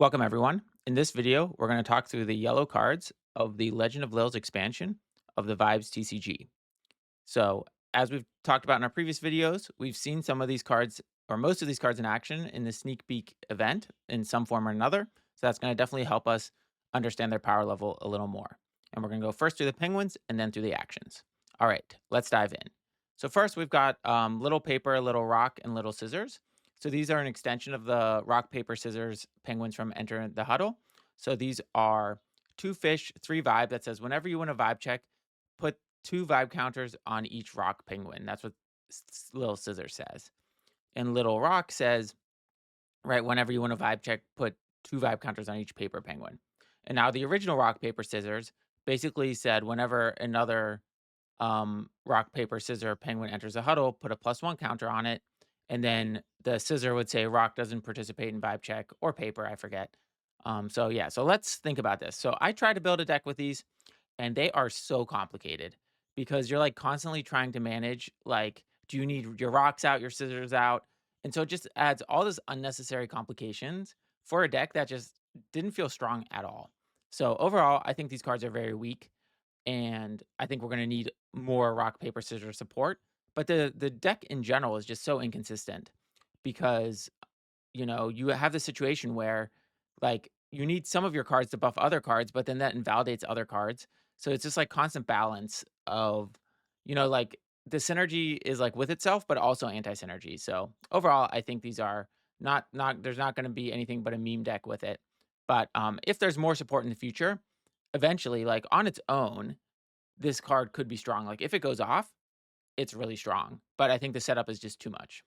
Welcome, everyone. In this video, we're going to talk through the yellow cards of the Legend of Lils expansion of the Vibes TCG. So, as we've talked about in our previous videos, we've seen some of these cards, or most of these cards in action in the sneak peek event in some form or another. So, that's going to definitely help us understand their power level a little more. And we're going to go first through the penguins and then through the actions. All right, let's dive in. So, first, we've got little paper, little rock, and little scissors. So, these are an extension of the rock, paper, scissors penguins from Enter the Huddle. So, these are two fish, three vibe that says whenever you win a vibe check, put two vibe counters on each rock penguin. That's what Little Scissor says. And Little Rock says, right, whenever you win a vibe check, put two vibe counters on each paper penguin. And now the original rock, paper, scissors basically said whenever another rock, paper, scissor penguin enters a huddle, put a +1 counter on it. And then the scissor would say rock doesn't participate in vibe check or paper, I forget. So yeah, so let's think about this. So I tried to build a deck with these and they are so complicated because you're like constantly trying to manage like do you need your rocks out, your scissors out? And so it just adds all this unnecessary complications for a deck that just didn't feel strong at all. So overall, I think these cards are very weak and I think we're going to need more rock paper scissors support, but the deck in general is just so inconsistent because you have the situation where, like, you need some of your cards to buff other cards, but then that invalidates other cards. So it's just like constant balance of, like the synergy is like with itself, but also anti-synergy. So overall, I think these are not there's not going to be anything but a meme deck with it. But if there's more support in the future, eventually, like on its own, this card could be strong. Like if it goes off, it's really strong. But I think the setup is just too much.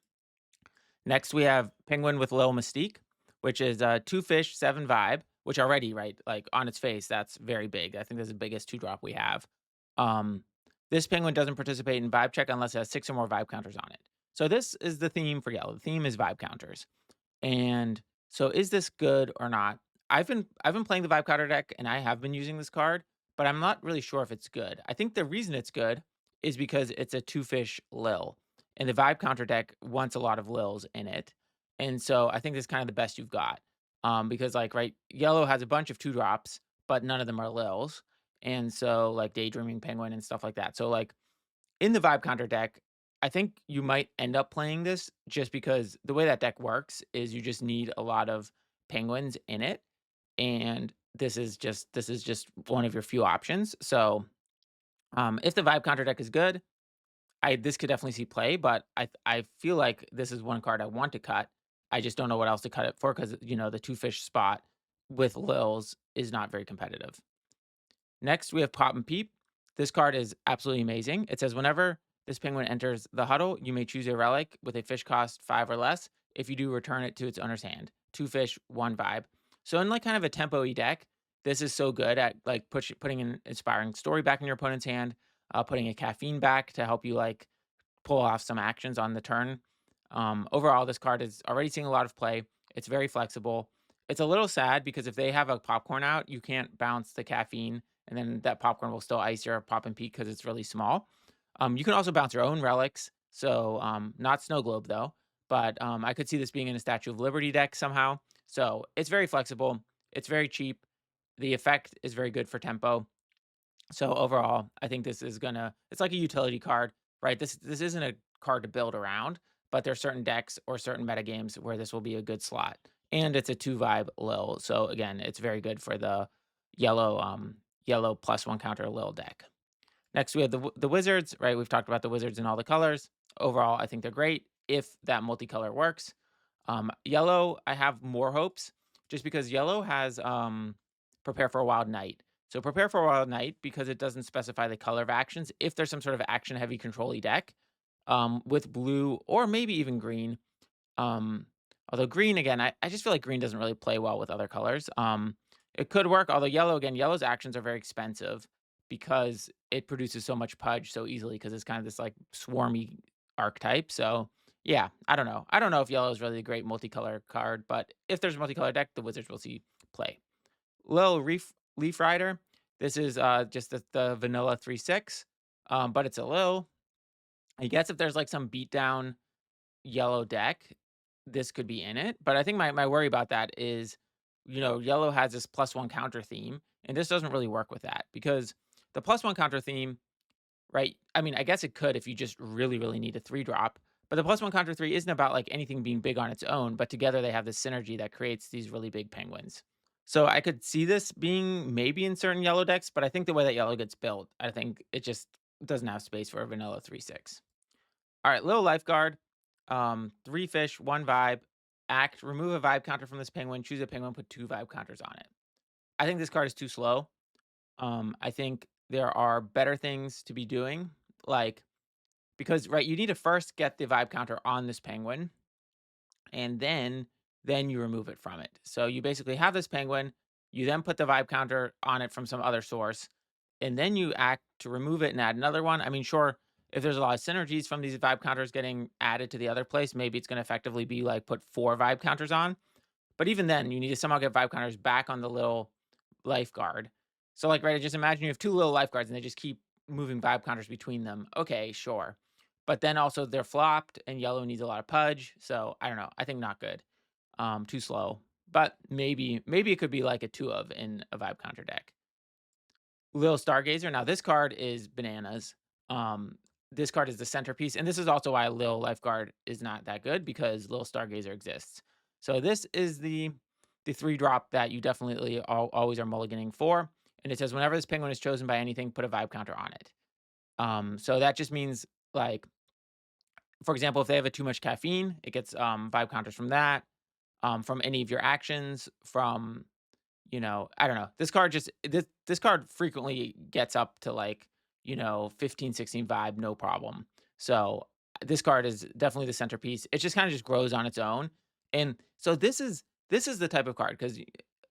Next, we have Penguin with Lil Mystique, which is two fish, seven vibe, which already, right, like on its face, that's very big. I think that's the biggest two drop we have. Um, this penguin doesn't participate in vibe check unless it has six or more vibe counters on it. So this is the theme for yellow. The theme is vibe counters. And so is this good or not? I've been playing the vibe counter deck and I have been using this card, but I'm not really sure if it's good. I think the reason it's good is because it's a two fish Lil. And the vibe counter deck wants a lot of Lils in it. And so I think this is kind of the best you've got. Because like right, yellow has a bunch of two drops, but none of them are Lils. And so like daydreaming penguin and stuff like that. So like in the vibe counter deck, I think you might end up playing this just because the way that deck works is you just need a lot of penguins in it, and this is just one of your few options. So, if the vibe counter deck is good, I this could definitely see play, but I feel like this is one card I want to cut. I just don't know what else to cut it for because the two fish spot with Lils is not very competitive. Next, we have Pop and Peep. This card is absolutely amazing. It says whenever this penguin enters the huddle, you may choose a relic with a fish cost 5 or less. If you do, return it to its owner's hand. Two fish, one vibe. So in like kind of a tempo-y deck, this is so good at like putting an inspiring story back in your opponent's hand, putting a caffeine back to help you like pull off some actions on the turn. Overall, this card is already seeing a lot of play. It's very flexible. It's a little sad because if they have a popcorn out, you can't bounce the caffeine, and then that popcorn will still ice your pop and peak because it's really small. You can also bounce your own relics, so not snow globe though. But I could see this being in a Statue of Liberty deck somehow. So it's very flexible. It's very cheap. The effect is very good for tempo. So overall, I think this is gonna it's like a utility card, right? This isn't a card to build around, but there's certain decks or certain meta games where this will be a good slot. And it's a two vibe Lil. So again, it's very good for the yellow +1 counter Lil deck. Next, we have the wizards, right? We've talked about the wizards in all the colors. Overall, I think they're great if that multicolor works. Yellow, I have more hopes just because yellow has prepare for a wild night. So prepare for a wild night because it doesn't specify the color of actions. If there's some sort of action heavy control deck with blue or maybe even green, um, although green again, I just feel like green doesn't really play well with other colors. It could work, although yellow again, yellow's actions are very expensive because it produces so much pudge so easily because it's kind of this like swarmy archetype. So yeah, I don't know. I don't know if yellow is really a great multicolor card, but if there's a multicolor deck, the wizards will see play. Lil Leaf Rider. This is just the vanilla 3/6, but it's a Lil. I guess if there's like some beatdown yellow deck, this could be in it. But I think my worry about that is yellow has this +1 counter theme, and this doesn't really work with that because the +1 counter theme, right? I mean, I guess it could if you just really, really need a 3 drop, but the +1 counter 3 isn't about like anything being big on its own, but together they have this synergy that creates these really big penguins. So I could see this being maybe in certain yellow decks, but I think the way that yellow gets built, I think it just doesn't have space for a vanilla 3/6. All right, little lifeguard, 3 fish, 1 vibe, act, remove a vibe counter from this penguin, choose a penguin, put 2 vibe counters on it. I think this card is too slow. I think there are better things to be doing, like because right, you need to first get the vibe counter on this penguin, and then you remove it from it. So you basically have this penguin, you then put the vibe counter on it from some other source, and then you act to remove it and add another one. I mean, sure, if there's a lot of synergies from these vibe counters getting added to the other place, maybe it's going to effectively be like put 4 vibe counters on. But even then, you need to somehow get vibe counters back on the little lifeguard. So, like, right, just imagine you have 2 little lifeguards and they just keep moving vibe counters between them. Okay, sure. But then also they're flopped and yellow needs a lot of pudge. So I don't know. I think not good. Too slow. But maybe it could be like a 2 of in a vibe counter deck. Lil Stargazer. Now this card is bananas. This card is the centerpiece, and this is also why Lil Lifeguard is not that good because Lil Stargazer exists. So this is the 3 drop that you definitely always are mulliganing for, and it says whenever this penguin is chosen by anything, put a vibe counter on it. So that just means like, for example, if they have a too much caffeine, it gets vibe counters from that, from any of your actions, from I don't know. This card frequently gets up to like, 15, 16 vibe, no problem. So this card is definitely the centerpiece. It just kind of just grows on its own. And so this is the type of card because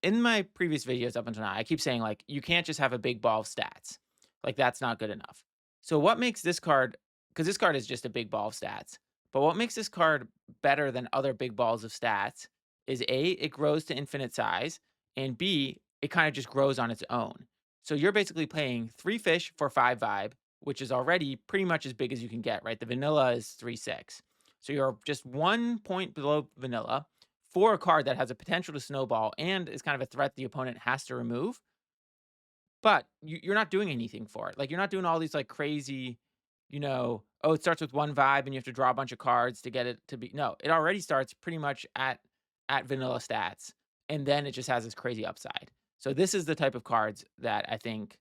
in my previous videos up until now, I keep saying like you can't just have a big ball of stats. Like that's not good enough. So what makes this card, because this card is just a big ball of stats, but what makes this card better than other big balls of stats is A, it grows to infinite size, and B, it kind of just grows on its own. So you're basically playing 3 fish for 5 vibe, which is already pretty much as big as you can get, right? The vanilla is 3/6. So you're just 1 point below vanilla for a card that has a potential to snowball and is kind of a threat the opponent has to remove, but you're not doing anything for it. Like, you're not doing all these, like, crazy, "Oh, it starts with 1 vibe and you have to draw a bunch of cards to get it to be" no, it already starts pretty much at vanilla stats, and then it just has this crazy upside. So this is the type of cards that I think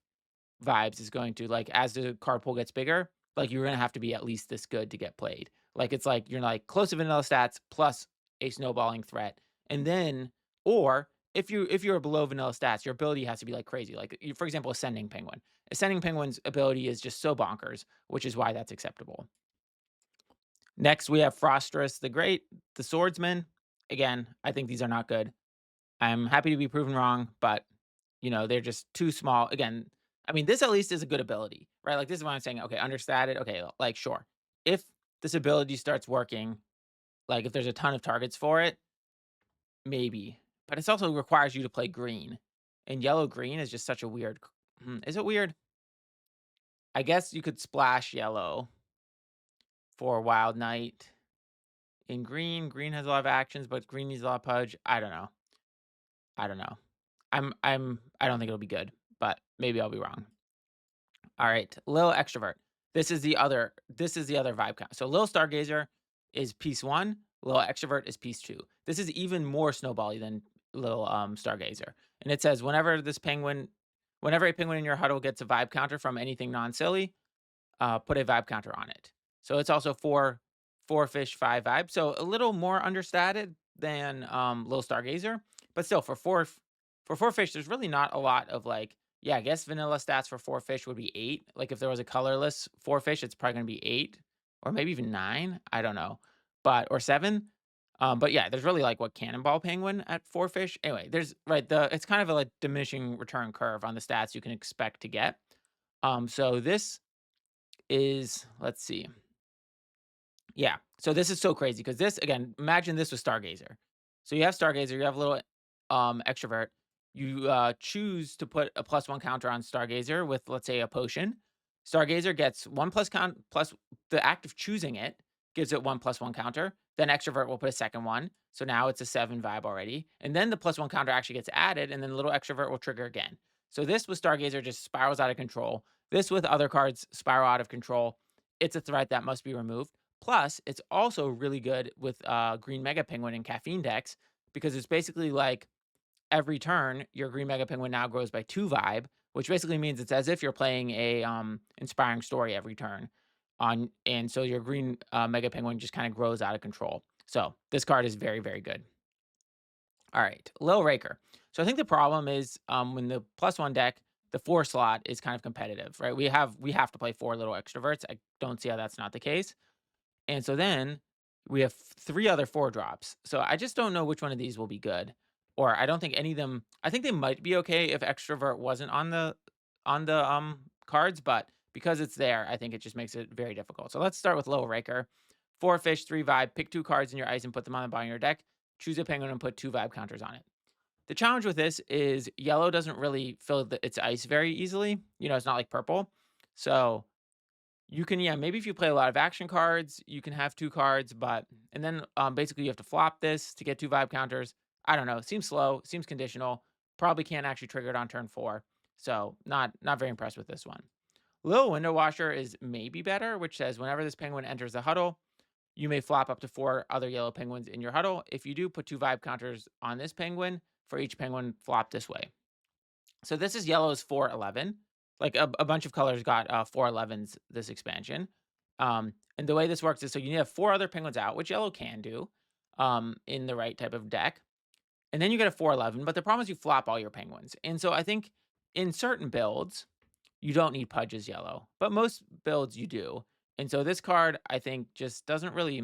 Vibes is going to like, as the card pool gets bigger, like, you're gonna have to be at least this good to get played. Like, it's like you're, like, close to vanilla stats plus a snowballing threat, and then or if you're below vanilla stats, your ability has to be, like, crazy. Like, you for example, Ascending Penguin. Ascending Penguin's ability is just so bonkers, which is why that's acceptable. Next, we have Frostress the Great, the Swordsman. Again, I think these are not good. I'm happy to be proven wrong, but, they're just too small. Again, I mean, this at least is a good ability, right? Like, this is why I'm saying, okay, understated. Okay, like, sure. If this ability starts working, like, if there's a ton of targets for it, maybe. But it also requires you to play green. And yellow green is just such a weird. Is it weird? I guess you could splash yellow for Wild Knight. In green, green has a lot of actions, but green needs a lot of pudge. I don't know. I don't know. I don't think it'll be good, but maybe I'll be wrong. All right, Lil Extrovert. This is the other vibe count. So Lil Stargazer is piece 1, Lil Extrovert is piece 2. This is even more snowbally than Lil Stargazer. And it says whenever a penguin in your huddle gets a vibe counter from anything non-silly, put a vibe counter on it. So it's also four fish, 5 vibe. So a little more understated than Little Stargazer, but still for 4 fish, there's really not a lot of like, yeah, I guess vanilla stats for 4 fish would be 8. Like if there was a colorless 4 fish, it's probably gonna be 8 or maybe even 9. I don't know. But or 7. But yeah, there's really like what Cannonball Penguin at 4 fish. Anyway, there's right the it's kind of a like diminishing return curve on the stats you can expect to get. So this is let's see. Yeah. So this is so crazy because this again, imagine this was Stargazer. So you have Stargazer, you have a little extrovert. You choose to put a +1 counter on Stargazer with let's say a potion. Stargazer gets 1 plus count plus the act of choosing it. gives it 1+1 counter. Then extrovert will put a second one. So now it's a 7 vibe already. And then the +1 counter actually gets added, and then little extrovert will trigger again. So this with Stargazer just spirals out of control. This with other cards spiral out of control. It's a threat that must be removed. Plus, it's also really good with Green Mega Penguin and Caffeine decks because it's basically like every turn, your Green Mega Penguin now grows by 2 vibe, which basically means it's as if you're playing a inspiring story every turn. And so your Green Mega Penguin just kind of grows out of control. So this card is very, very good. All right, Lil Raker. So I think the problem is when the +1 deck, the 4 slot is kind of competitive, right? We have to play 4 little extroverts. I don't see how that's not the case. And so then we have 3 other 4 drops. So I just don't know which one of these will be good. Or I don't think any of them, I think they might be okay if extrovert wasn't on the cards, but because it's there, I think it just makes it very difficult. So let's start with Lil Raker. 4 fish, 3 vibe, pick 2 cards in your ice and put them on the bottom of your deck. Choose a penguin and put 2 vibe counters on it. The challenge with this is yellow doesn't really fill its ice very easily. It's not like purple. So you can, yeah, maybe if you play a lot of action cards, you can have 2 cards, but and then, basically you have to flop this to get 2 vibe counters. I don't know, seems slow, seems conditional, probably can't actually trigger it on turn 4, so not very impressed with this one. Lil Window Washer is maybe better, which says whenever this penguin enters the huddle, you may flop up to 4 other yellow penguins in your huddle. If you do, put 2 vibe counters on this penguin for each penguin flopped this way. So this is yellow's 411. Like a bunch of colors got 411s this expansion. And the way this works is so you need to have 4 other penguins out, which yellow can do in the right type of deck. And then you get a 411, but the problem is you flop all your penguins. And so I think in certain builds, you don't need Pudge as yellow, but most builds you do. And so this card, I think, just doesn't really,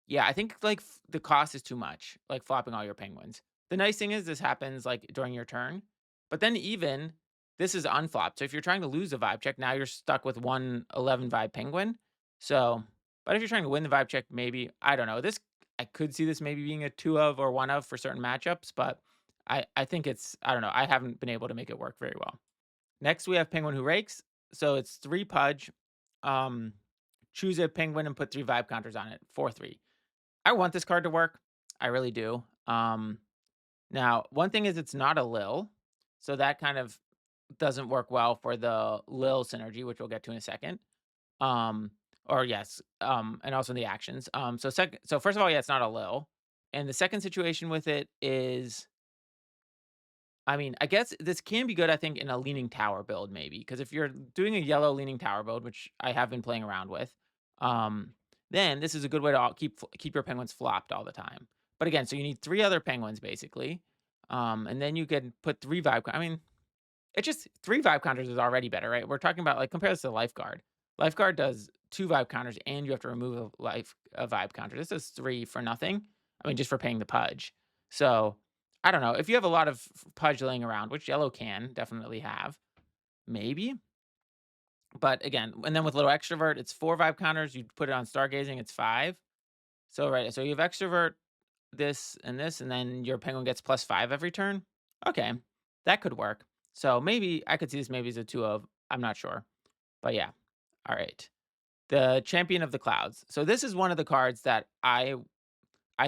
yeah, I think, like, the cost is too much, like, flopping all your penguins. The nice thing is this happens, like, during your turn, but then even this is unflopped, so if you're trying to lose a vibe check, now you're stuck with one 11 vibe penguin. So but if you're trying to win the vibe check, maybe I don't know, this I could see this maybe being a 2 of or 1 of for certain matchups, but I think it's I don't know, I haven't been able to make it work very well. Next, we have Penguin Who Rakes, so it's 3 Pudge, um, choose a penguin and put 3 vibe counters on it, 4/3. I want this card to work. I really do. Now, one thing is it's not a Lil, so that kind of doesn't work well for the Lil synergy, which we'll get to in a second. Um, or yes, and also the actions. So first of all, yeah, it's not a Lil. And the second situation with it is I mean, I guess this can be good, I think, in a leaning tower build, maybe. Because if you're doing a yellow leaning tower build, which I have been playing around with, um, then this is a good way to keep your penguins flopped all the time. But again, so you need 3 other penguins basically. And then you can put 3 I mean, it's just 3 vibe counters is already better, right? We're talking about like compare this to Lifeguard. Lifeguard does 2 vibe counters and you have to remove a vibe counter. This is 3 for nothing. I mean, just for paying the pudge. So I don't know. If you have a lot of pudge laying around, which yellow can definitely have, maybe. But again, and then with little extrovert, it's 4 vibe counters. You put it on stargazing, it's 5. So right, so you have extrovert, this, and then your penguin gets +5 every turn. Okay, that could work. So maybe I could see this maybe as a 2 of. I'm not sure. But yeah. All right. The Champion of the Clouds. So this is one of the cards that I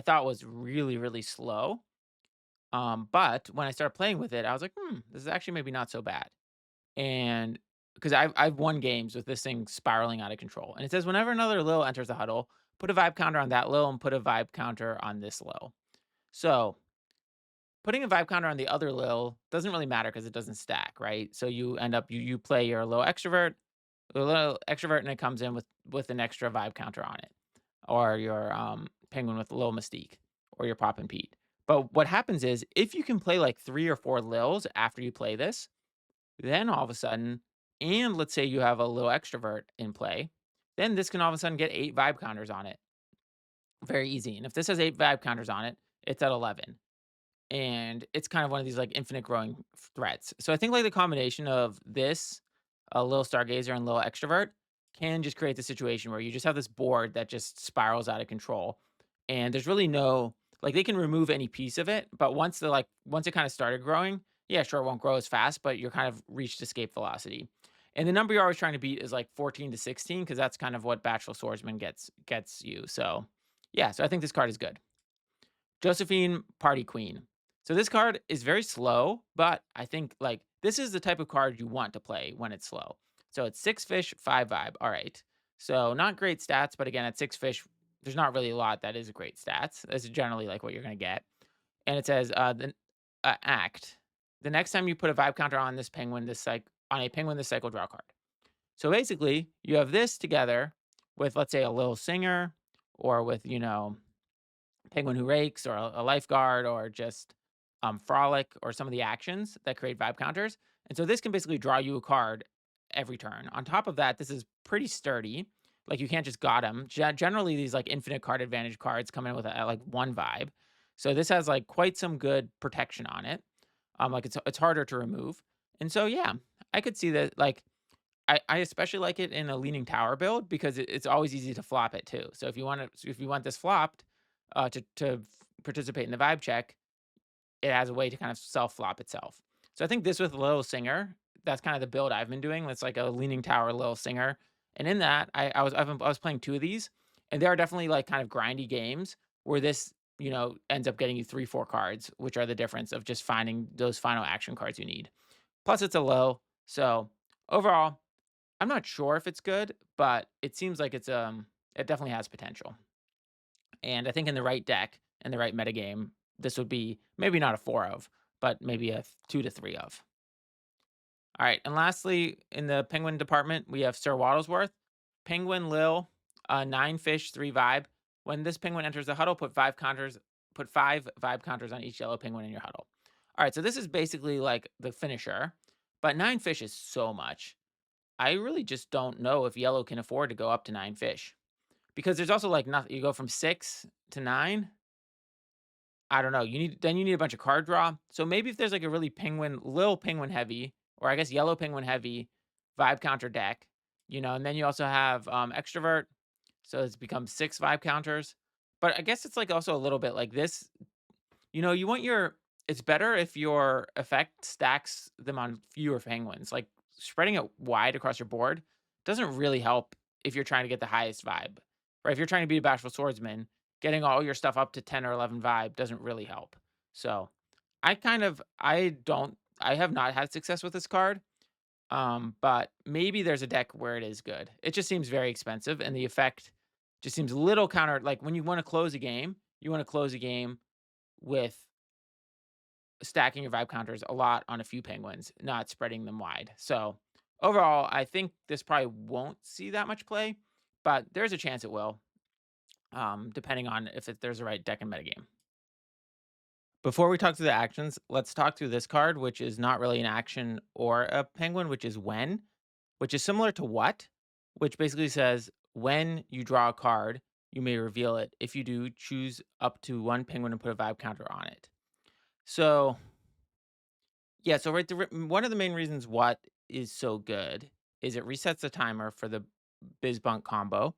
thought was really, really slow. But when I started playing with it, I was like, this is actually maybe not so bad. And because I've won games with this thing spiraling out of control. And it says whenever another Lil enters the huddle, put a vibe counter on that Lil and put a vibe counter on this Lil. So putting a vibe counter on the other Lil doesn't really matter because it doesn't stack, right? So you end up you play your little extrovert, and it comes in with an extra vibe counter on it, or your penguin with a little mystique, or your pop and Pete. But what happens is if you can play like 3 or 4 Lils after you play this, then all of a sudden, and let's say you have a little extrovert in play, then this can all of a sudden get 8 vibe counters on it. Very easy. And if this has 8 vibe counters on it, it's at 11. And it's kind of one of these like infinite growing threats. So I think like the combination of this, a little stargazer and little extrovert can just create the situation where you just have this board that just spirals out of control. And there's really no like they can remove any piece of it, but once it kind of started growing, yeah, sure, it won't grow as fast, but you're kind of reached escape velocity. And the number you're always trying to beat is like 14 to 16 because that's kind of what Bachelor Swordsman gets you. So yeah, so I think this card is good. Josephine Party Queen. So this card is very slow, but I think like this is the type of card you want to play when it's slow. So it's 6 fish, 5 vibe. All right. So not great stats, but again, at 6 fish, there's not really a lot that is great stats. This is generally like what you're gonna get. And it says act. The next time you put a vibe counter on this penguin, on a penguin this cycle, draw a card. So basically, you have this together with, let's say, a little singer, or with Penguin Who Rakes, or a lifeguard, or just Frolic, or some of the actions that create vibe counters. And so this can basically draw you a card every turn. On top of that, this is pretty sturdy. Like you can't just got them. Generally, these like infinite card advantage cards come in with like one vibe. So this has like quite some good protection on it. Like it's harder to remove. And so yeah, I could see that like I especially like it in a leaning tower build because it's always easy to flop it too. So if you want this flopped participate in the vibe check, it has a way to kind of self flop itself. So I think this with Lil Singer, that's kind of the build I've been doing. That's like a leaning tower Lil Singer, and in that I was playing two of these, and they are definitely like kind of grindy games where this ends up getting you 3 4 cards, which are the difference of just finding those final action cards you need. Plus it's a low, so overall I'm not sure if it's good, but it seems like it definitely has potential. And I think in the right deck and the right metagame, this would be maybe not a 4 of, but maybe a 2 to 3 of. All right, and lastly, in the penguin department, we have Sir Waddlesworth, Penguin Lil, 9 fish, 3 vibe. When this penguin enters the huddle, put 5 vibe counters on each yellow penguin in your huddle. All right, so this is basically like the finisher, but 9 fish is so much. I really just don't know if yellow can afford to go up to 9 fish because there's also like nothing. You go from 6 to 9. I don't know. You need a bunch of card draw. So maybe if there's like a really little penguin heavy, or I guess yellow penguin heavy vibe counter deck, and then you also have extrovert. So it's become 6 vibe counters. But I guess it's like also a little bit like this. You want it's better if your effect stacks them on fewer penguins. Like spreading it wide across your board doesn't really help if you're trying to get the highest vibe. Right? If you're trying to be a bashful swordsman, getting all your stuff up to 10 or 11 vibe doesn't really help. So I have not had success with this card. But maybe there's a deck where it is good. It just seems very expensive, and the effect just seems a little counter. Like when you want to close a game, you want to close a game with stacking your vibe counters a lot on a few penguins, not spreading them wide. So overall, I think this probably won't see that much play, but there's a chance it will, depending on if there's the right deck and metagame. Before we talk through the actions, let's talk through this card, which is not really an action or a penguin, which is when, which is similar to what, which basically says when you draw a card, you may reveal it. If you do, choose up to one penguin and put a vibe counter on it. So yeah, so right, one of the main reasons what is so good is it resets the timer for the Bizbunk combo,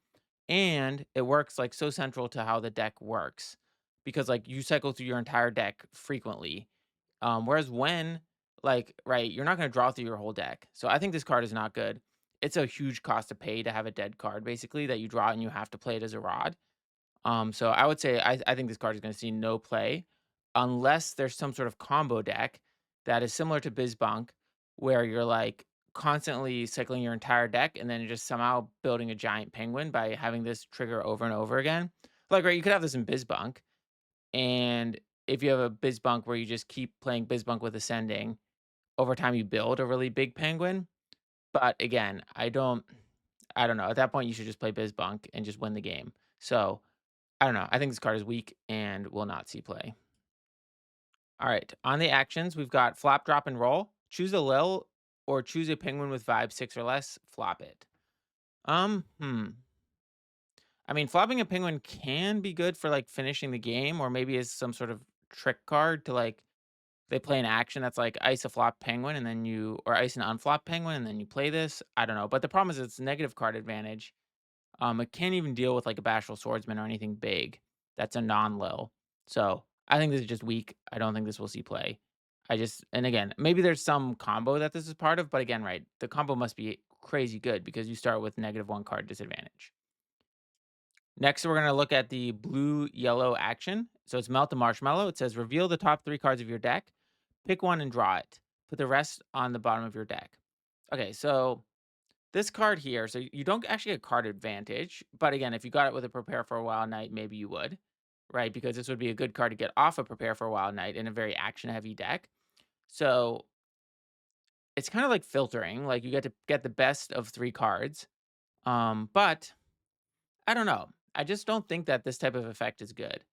and it works like so central to how the deck works because like you cycle through your entire deck frequently. Whereas when like right, you're not going to draw through your whole deck. So I think this card is not good. It's a huge cost to pay to have a dead card basically that you draw and you have to play it as a rod. So I would say I think this card is going to see no play unless there's some sort of combo deck that is similar to Bizbunk, where you're like constantly cycling your entire deck and then just somehow building a giant penguin by having this trigger over and over again. Like, right, you could have this in Bizbunk, and if you have a Bizbunk where you just keep playing Bizbunk with Ascending, over time you build a really big penguin. But again, I don't know. At that point, you should just play Bizbunk and just win the game. So I don't know. I think this card is weak and will not see play. All right. On the actions, we've got flop, drop, and roll. Choose a Lil or choose a penguin with vibe 6 or less. Flop it. Hmm. I mean, flopping a penguin can be good for like finishing the game, or maybe as some sort of trick card to like they play an action that's like ice a flop penguin and then or ice an unflop penguin and then you play this. I don't know. But the problem is it's negative card advantage. It can't even deal with like a bashful swordsman or anything big that's a non-low. So I think this is just weak. I don't think this will see play. And again, maybe there's some combo that this is part of, but again, right, the combo must be crazy good because you start with -1 card disadvantage. Next, we're going to look at the blue yellow action. So it's Melt the Marshmallow. It says reveal the top 3 cards of your deck, pick one and draw it. Put the rest on the bottom of your deck. Okay, so this card here, so you don't actually get card advantage, but again, if you got it with a Prepare for a Wild Night, maybe you would, right? Because this would be a good card to get off a Prepare for a Wild Night in a very action-heavy deck. So it's kind of like filtering, like you get to get the best of 3 cards. But I don't know. I just don't think that this type of effect is good.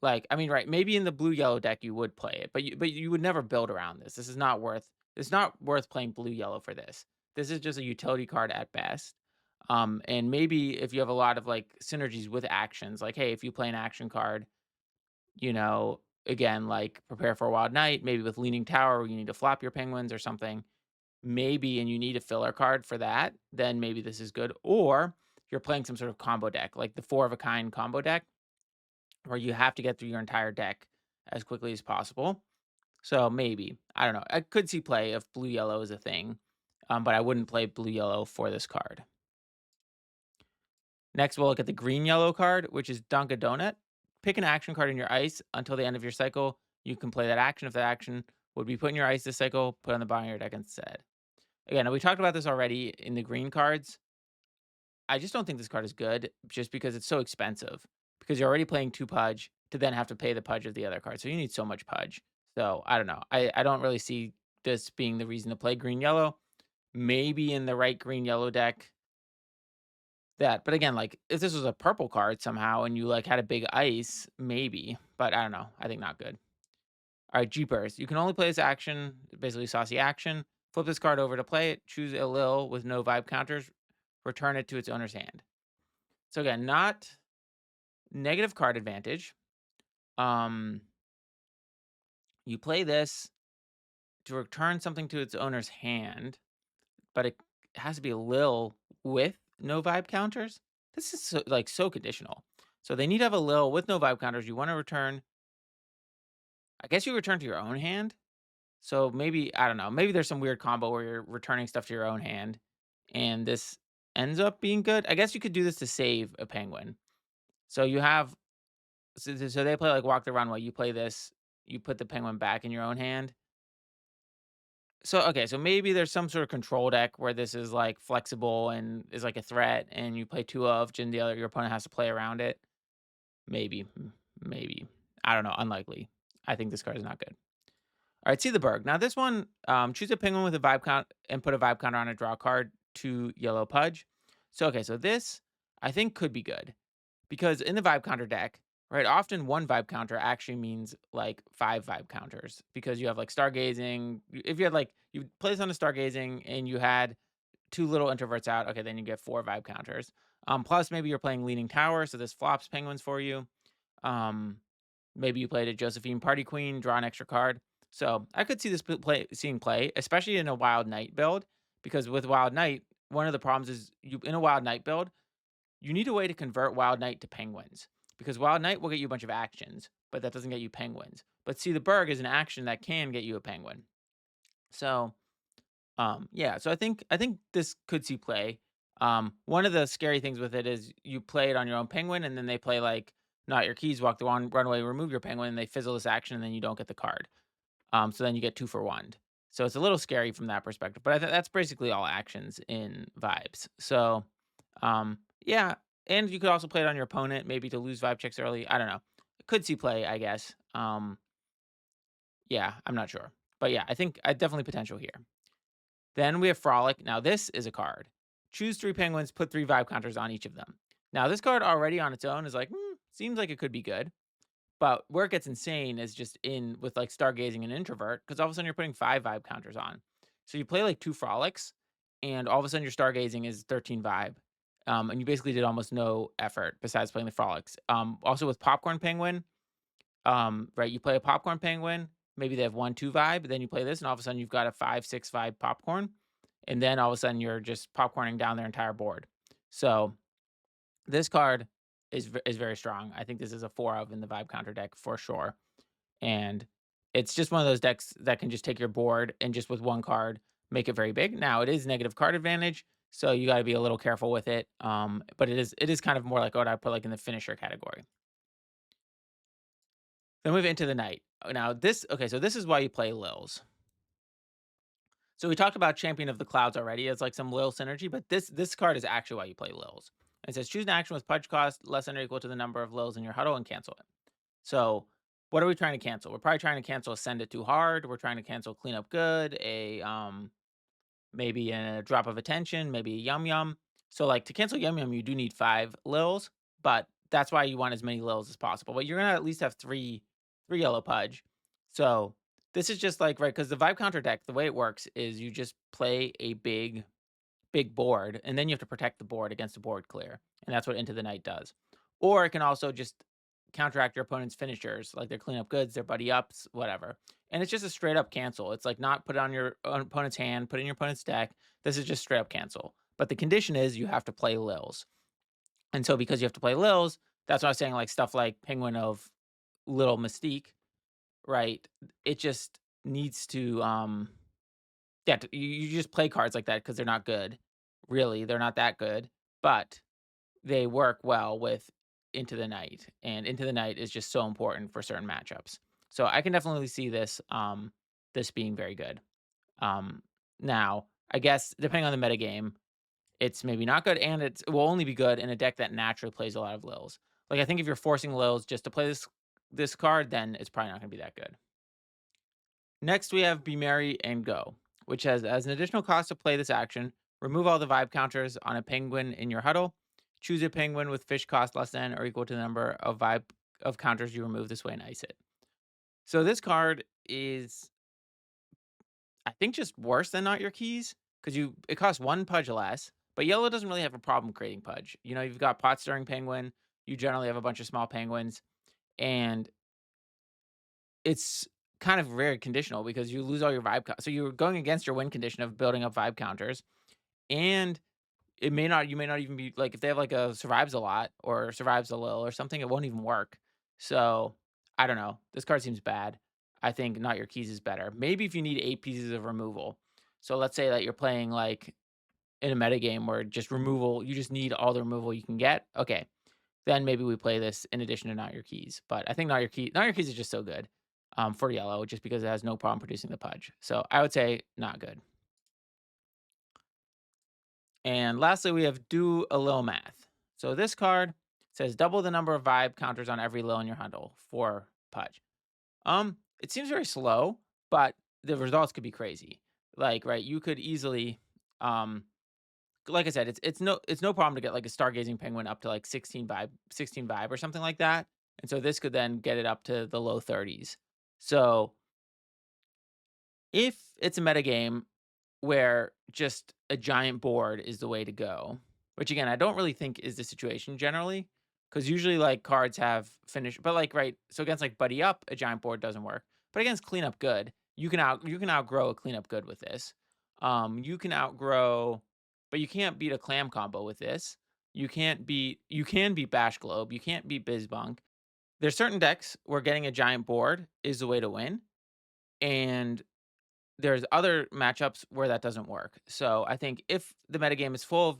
Like, I mean, right, maybe in the blue yellow deck you would play it, but you would never build around this. This is not worth it's not worth playing blue yellow for this. This is just a utility card at best. And maybe if you have a lot of like synergies with actions, like hey, if you play an action card, again, like prepare for a wild night, maybe with leaning tower, where you need to flop your penguins or something, maybe, and you need a filler card for that, then maybe this is good. Or you're playing some sort of combo deck, like the 4 of a kind combo deck, where you have to get through your entire deck as quickly as possible. So maybe, I don't know. I could see play if blue yellow is a thing, but I wouldn't play blue yellow for this card. Next, we'll look at the green yellow card, which is Dunk a Donut. Pick an action card in your ice until the end of your cycle. You can play that action if that action would be put in your ice this cycle, put on the bottom of your deck instead. Again, we talked about this already in the green cards. I just don't think this card is good just because it's so expensive. Because you're already playing 2 Pudge to then have to pay the Pudge of the other card. So you need so much Pudge. So I don't know. I don't really see this being the reason to play green yellow. Maybe in the right green yellow deck that, but again, like if this was a purple card somehow and you like had a big ice, maybe. But I don't know. I think not good. All right, Jeepers. You can only play this action, basically saucy action. Flip this card over to play it. Choose a Lil with no vibe counters. Return it to its owner's hand. So again, not negative card advantage. Um, you play this to return something to its owner's hand, but it has to be a Lil with no vibe counters. This is so conditional. So they need to have a Lil with no vibe counters. You want to return. I guess you return to your own hand. So maybe I don't know. Maybe there's some weird combo where you're returning stuff to your own hand, and this ends up being good. I guess you could do this to save a penguin. So you have so they play like walk the runway. You play this. You put the penguin back in your own hand. So okay, so maybe there's some sort of control deck where this is like flexible and is like a threat, and you play 2 of, and the other your opponent has to play around it. Maybe, maybe I don't know. Unlikely. I think this card is not good. All right, see the Berg. Now this one, choose a penguin with a vibe count and put a vibe counter on a draw card to yellow Pudge. So okay, so this I think could be good because in the vibe counter deck, right, often 1 vibe counter actually means like 5 vibe counters because you have like stargazing. If you had like you play this on a stargazing and you had 2 little introverts out, okay, then you get 4 vibe counters. Plus maybe you're playing leaning tower, so this flops penguins for you. Um, Maybe you played a Josephine Party Queen, draw an extra card. So I could see this seeing play, especially in a Wild Knight build, because with Wild Knight, one of the problems is you in a Wild Knight build, you need a way to convert Wild Knight to penguins. Because Wild Knight will get you a bunch of actions, but that doesn't get you penguins. But see the Berg is an action that can get you a penguin. So yeah, so I think this could see play. One of the scary things with it is you play it on your own penguin, and then they play like not your keys, walk the runway, remove your penguin, and they fizzle this action, and then you don't get the card. So then you get 2 for 1. So it's a little scary from that perspective. But that's basically all actions in vibes. So yeah, and you could also play it on your opponent, maybe to lose vibe checks early. I don't know. Could see play, I guess. Yeah, I'm not sure. But yeah, I think I definitely potential here. Then we have Frolic. Now, this is a card. Choose 3 penguins, put 3 vibe counters on each of them. Now, this card already on its own is like, seems like it could be good. But where it gets insane is just in with like Stargazing and Introvert, because all of a sudden you're putting 5 vibe counters on. So you play like 2 Frolics, and all of a sudden your Stargazing is 13 vibe. And you basically did almost no effort besides playing the Frolics. Also with Popcorn Penguin, right, you play a popcorn penguin, maybe they have 1, 2 vibe, then you play this, and all of a sudden you've got a 5, 6 vibe popcorn, and then all of a sudden you're just popcorning down their entire board. So this card is very strong. I think this is a 4 of in the vibe counter deck for sure. And it's just one of those decks that can just take your board and just with 1 card make it very big. Now it is negative card advantage So you gotta be a little careful with it. But it is kind of more like what I put like in the finisher category. Then move into the night. Now this okay, so this is why you play Lils. So we talked about Champion of the Clouds already as like some Lil synergy, but this card is actually why you play Lils. It says choose an action with pudge cost less than or equal to the number of Lils in your huddle and cancel it. So what are we trying to cancel? We're probably trying to cancel a send it too hard. We're trying to cancel clean up good, a maybe a drop of attention, maybe a yum yum. So like to cancel yum yum, you do need 5 Lils, but that's why you want as many Lils as possible. But you're gonna at least have three yellow pudge. So this is just like right because the vibe counter deck, the way it works is you just play a big board, and then you have to protect the board against a board clear, and that's what Into the Night does. Or it can also just counteract your opponent's finishers, like their cleanup goods, their buddy ups, whatever. And it's just a straight up cancel. It's like not put it on your opponent's hand, put it in your opponent's deck. This is just straight up cancel. But the condition is you have to play Lils. And so because you have to play Lils, that's why I was saying like stuff like Penguin of Little Mystique, right? It just needs to yeah, you just play cards like that because 'cause they're not good. Really, they're not that good, but they work well with Into the Night, and Into the Night is just so important for certain matchups. So I can definitely see this being very good. Um, Now, I guess depending on the metagame, it's maybe not good, and it will only be good in a deck that naturally plays a lot of Lils. Like, I think if you're forcing Lils just to play this card, then it's probably not gonna be that good. Next, we have Be Merry and Go, which has as an additional cost to play this action, remove all the vibe counters on a penguin in your huddle. Choose a penguin with fish cost less than or equal to the number of vibe of counters you remove this way and ice it. So this card is, I think, just worse than Not Your Keys because you it costs one pudge less, but yellow doesn't really have a problem creating pudge. You know, you've got pot stirring penguin. You generally have a bunch of small penguins, and it's kind of very conditional because you lose all your so you're going against your win condition of building up vibe counters, and you may not even be like if they have like a survives a lot or survives a little or something, it won't even work. So I don't know. This card seems bad. I think Not Your Keys is better. Maybe if you need 8 pieces of removal. So let's say that you're playing like in a metagame where just removal, you just need all the removal you can get. Okay, then maybe we play this in addition to Not Your Keys. But I think Not Your Keys is just so good for yellow, just because it has no problem producing the pudge. So I would say not good. And lastly, we have Do a Little Math. So this card says double the number of vibe counters on every lil in your huddle for pudge. It seems very slow, but the results could be crazy. Like, right, you could easily like I said, it's no problem to get like a stargazing penguin up to like 16 vibe or something like that. And so this could then get it up to the low 30s. So if it's a metagame where just a giant board is the way to go, which again, I don't really think is the situation generally, because usually like cards have finish, but like right, so against like Buddy Up, a giant board doesn't work. But against Cleanup Good, you can outgrow a Cleanup Good with this. You can outgrow, but you can't beat a clam combo with this. You can beat Bash Globe, you can't beat Bizbunk. There's certain decks where getting a giant board is the way to win. And there's other matchups where that doesn't work. So I think if the metagame is full of,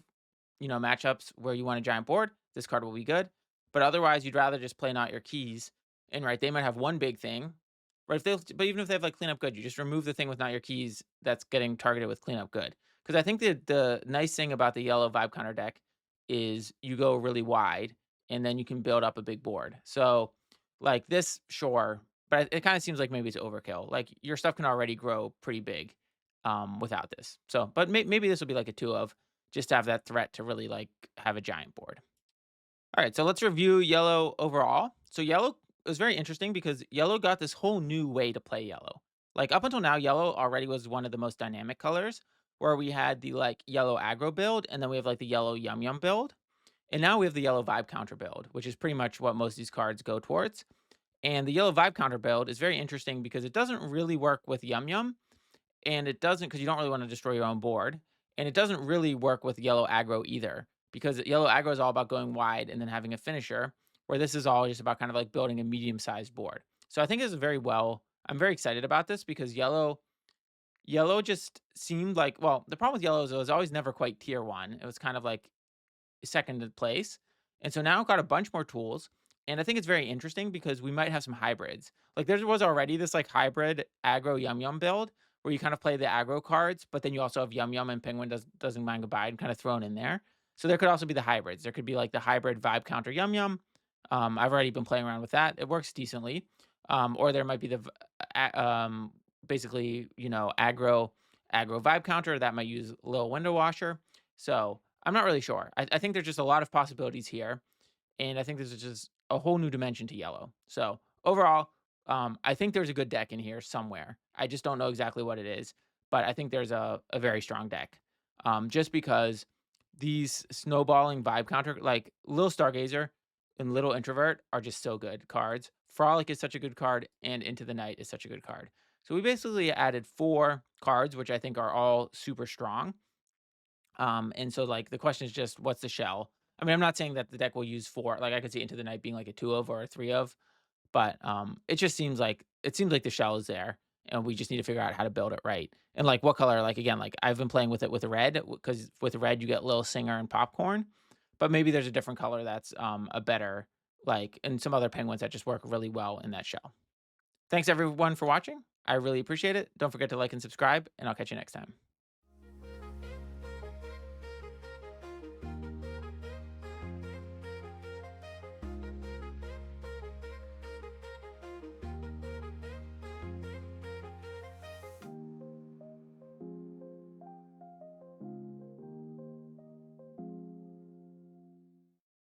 matchups where you want a giant board, this card will be good. But otherwise, you'd rather just play Not Your Keys. And right, they might have one big thing. Right, but even if they have like cleanup good, you just remove the thing with Not Your Keys that's getting targeted with cleanup good. Because I think the nice thing about the yellow vibe counter deck is you go really wide and then you can build up a big board. So like this, sure, but it kind of seems like maybe it's overkill. Like your stuff can already grow pretty big without this. So, but maybe this will be like a two of just to have that threat to really like have a giant board. All right, so let's review yellow overall. So yellow was very interesting because yellow got this whole new way to play yellow. Like up until now, yellow already was one of the most dynamic colors, where we had the like yellow aggro build, and then we have like the yellow yum yum build, and now we have the yellow vibe counter build, which is pretty much what most of these cards go towards. And the yellow vibe counter build is very interesting because it doesn't really work with yum yum, and it doesn't because you don't really want to destroy your own board, and it doesn't really work with yellow aggro either because yellow aggro is all about going wide and then having a finisher, where this is all just about kind of like building a medium sized board. So I think it's very well. I'm very excited about this because yellow Yellow just seemed like, well, the problem with yellow is it was always never quite tier 1. It was kind of like second place. And so now I've got a bunch more tools. And I think it's very interesting because we might have some hybrids. Like there was already this like hybrid aggro Yum Yum build where you kind of play the aggro cards, but then you also have Yum Yum and Penguin doesn't mind goodbye and kind of thrown in there. So there could also be the hybrids. There could be like the hybrid vibe counter Yum Yum. I've already been playing around with that. It works decently. Or there might be basically, aggro vibe counter that might use little window washer. So I'm not really sure. I think there's just a lot of possibilities here, and I think this is just a whole new dimension to yellow. So overall, I think there's a good deck in here somewhere. I just don't know exactly what it is, but I think there's a very strong deck. Just because these snowballing vibe counter, like Little Stargazer and Little Introvert, are just so good cards. Frolic is such a good card, and Into the Night is such a good card. So we basically added 4 cards, which I think are all super strong. And so like the question is just what's the shell? I mean, I'm not saying that the deck will use 4. Like I could see Into the Night being like a 2 of or a 3 of, but it just seems like the shell is there and we just need to figure out how to build it right. And like what color? Like again, like I've been playing with it with the red because with the red you get Little Singer and Popcorn, but maybe there's a different color that's a better like and some other penguins that just work really well in that shell. Thanks everyone for watching. I really appreciate it. Don't forget to like and subscribe, and I'll catch you next time.